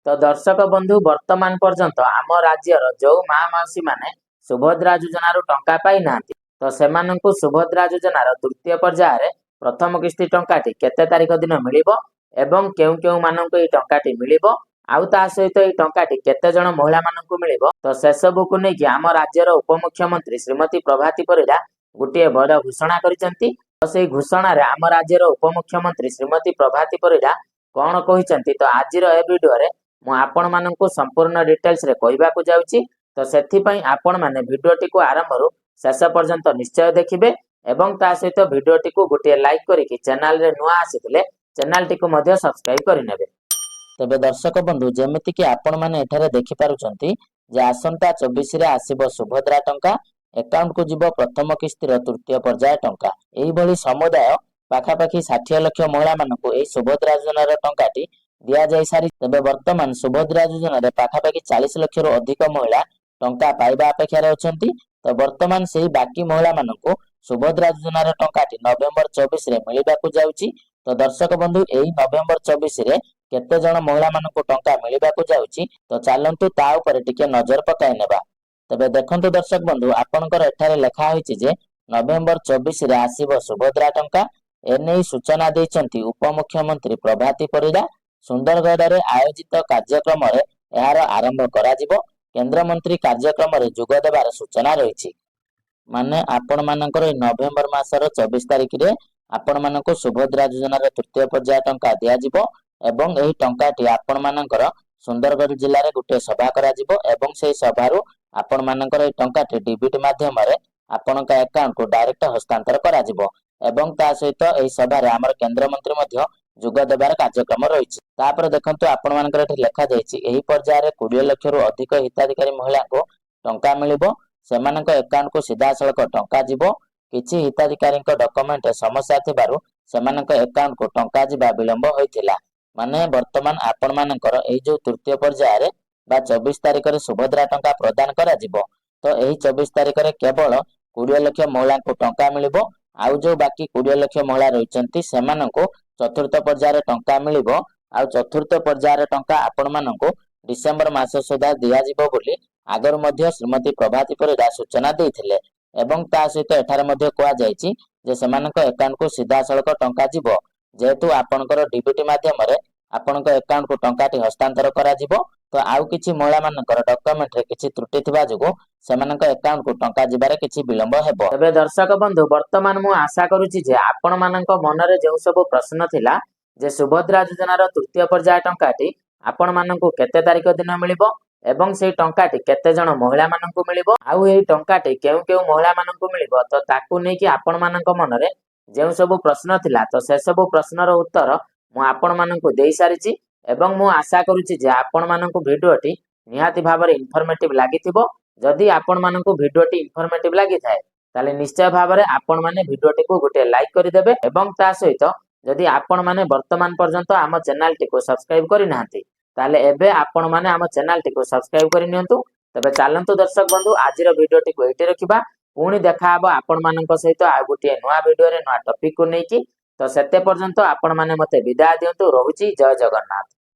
तो दर्शक बंधु वर्तमान पर्यंत आम राज्यर जो माँ मौसी माने सुभद्रा योजनार टंका पाई नांती तो सेमानंकु सुभद्रा योजनार तृतीय पर्यायर प्रथम किस्ती टंकाटी केते तारिख दिन मिलिबो एवं केउ केउ मानंकु एई टंकाटी मिलिबो आउ ता सहित एई टंकाटी केते जण महिला मानंकु मिलिबो तो से सबु को नै कि आम राज्यर उपमुख्यमंत्री श्रीमती प्रभाती परिडा गोटे बड़ घोषणा करिसेंती। तो सेई घोषणा रे आम राज्यर उपमुख्यमंत्री श्रीमती प्रभाती परिडा कोन कहिसेंती तो आजिर ए वीडियो रे मु आपण मानंकु संपूर्ण डिटेल्स रे कहबाकू जाउची। तो सेथि पई आपण माने वीडियोटी को आरंभरू शेष पर्यंत निश्चय देखिबे एवं ता सहित वीडियोटी को गोटे लाइक करिकि चैनल रे नुआ आसिथिले चैनल टी को मध्य सब्सक्राइब करिनेबे। तबे दर्शक बंधु जेमिति कि आपण माने एठारे देखि पारुचंती जे आसंता 24 रे आसीबो सुभद्रा टंका अकाउंट को जीवो प्रथम किस्तीर तृतीय पर्याय टंका एही भली समुदाय पाखापाखि 60 लाख महिला मानकु एही सुभद्रा योजनार टंकाटी दिया जाय सारी। तबे वर्तमान सुभद्रा योजनार पाखापाखि 40 लाख रु अधिक महिला टंका पाइबा अपेक्षा अछंती। तो वर्तमान सेही बाकी महिला मानकु सुभद्रा योजनार टंकाटी नवेम्बर 24 रे मिलिबाकू जाउची। तो दर्शक बंधु एही नवेम्बर 24 रे केते जण महिला मानकु टंका मिलिबाकू जाउची तो चालंतु ता ऊपर टिके नजर पकाई नेबा। तबे देखंतु दर्शक बंधु आपनकर एठारे लेखा होईची जे नवेम्बर 24 रे आसीबो सुभद्रा टंका एनै सूचना दैछंती उपमुख्यमंत्री प्रभाती परिडा। सुंदरगढ़ रे आयोजित कार्यक्रम रे एहार आरंभ कराजिबो केंद्र मंत्री कार्यक्रम रे जोग देबार सूचना रहिछि। माने आपण मानकर नवेम्बर मासर 24 तारिख रे आपण मानको सुभद्रा योजनार तृतीय पर्याय टंका दिया जिवो एवं एही टंकाटी आपण मानकर सुंदरगढ़ जिल्ला रे गुटे सभा कराजिबो एवं सेही सभारू आपण मानकर एही टंकाटी डीबीटी माध्यम रे आपनका अकाउंट को डायरेक्ट हस्तांतर कराजिबो एवं ता सहित एही सभा रे हमर केंद्र मंत्री मध्य जोग देबार कार्यक्रम रहिछि। तापर देखंतु आपण मानकर एठी लेखा जायछि एही पर्याय रे 20 लाख रु अधिक हिताधिकारी महिला को टंका मिलिबो सेमानक अकाउंट को सीधा सळक टंका जिवो किछि हिताधिकारी डॉक्यूमेंट समस्या थिबारु सेमानक अकाउंट को टंका जिबा विलंब होइथिला। माने वर्तमान आपण मानकर एही जो तृतीय पर्याय रे बा 24 तारिख रे सुभद्रा टंका प्रदान करा जिवो तो एही 24 तारिख रे केवल 20 लाख महिला को टंका मिलिबो आउ जो बाकी 20 लाख महिला रहिचंती सेमानक चतुर्थ पर्याय रे टंका मिलिबो आउ चतुर्थ पर्याय रे टंका आपण मानक डिसेंबर मास सुधा दिया जिवो बोली आगर मध्य श्रीमती प्रभाती परिडा सूचना देथिले एवं ता सहित एठारे मध्य कोआ जायछि जे सेमानक अकाउंट को सीधा सळक टंका जिवो जेहेतु आपनकर डीबीटी माध्यम रे आपनक अकाउंट को टंकाटी हस्तांतर करा जिवो तो आउ किछि महिला मानकर डॉक्यूमेंट रे किछि त्रुटि थिबा जोगो सेमानक अकाउंट को टंका जिबारे किछि विलंब हेबो। तबे दर्शक बंधु वर्तमान मु आशा करूछि जे आपण मानक मन रे जे सब प्रश्न थिला जे सुभद्रा योजनार तृतीय पर्याय टंकाटी आपण मानकु केते तारिख दिन मिलिबो एवं सेही टंकाटी केते जण महिला मानकु मिलिबो आउ एही टंकाटी केउ केउ महिला मानकु मिलिबो तो ताकू नै कि आपण मानक मन रे जे सब प्रश्न थिला तो से सब प्रश्नर उत्तर मु आपण मानकु देई सारिछि एवं मु आशा करूछि जे आपण मानकु भिडियोटी निहाती भाबरे इन्फॉर्मेटिव लागिथिबो। जदि आपण मानकु भिडियोटी इन्फॉर्मेटिव लागि थाए ताले निश्चय भाबरे आपण माने भिडियोटी को गोटे लाइक करि देबे एवं ता सहित जदि आपण माने वर्तमान पर्यंत आम चैनल टी को सब्सक्राइब करि नाहंती ताले एबे आपण माने आम चैनल टी को सब्सक्राइब करि नियंतु। तबे चालंतु दर्शक बंधु आजिर भिडियोटी को एटे रखिबा पुणी देखा हबो आपण मानक सहित आ गोटे नुआ भिडियो रे नुआ टॉपिक को नेकी। तो सेते पर्यंत आपण माने मते विदाय दियंतु रहुची। जय जगन्नाथ।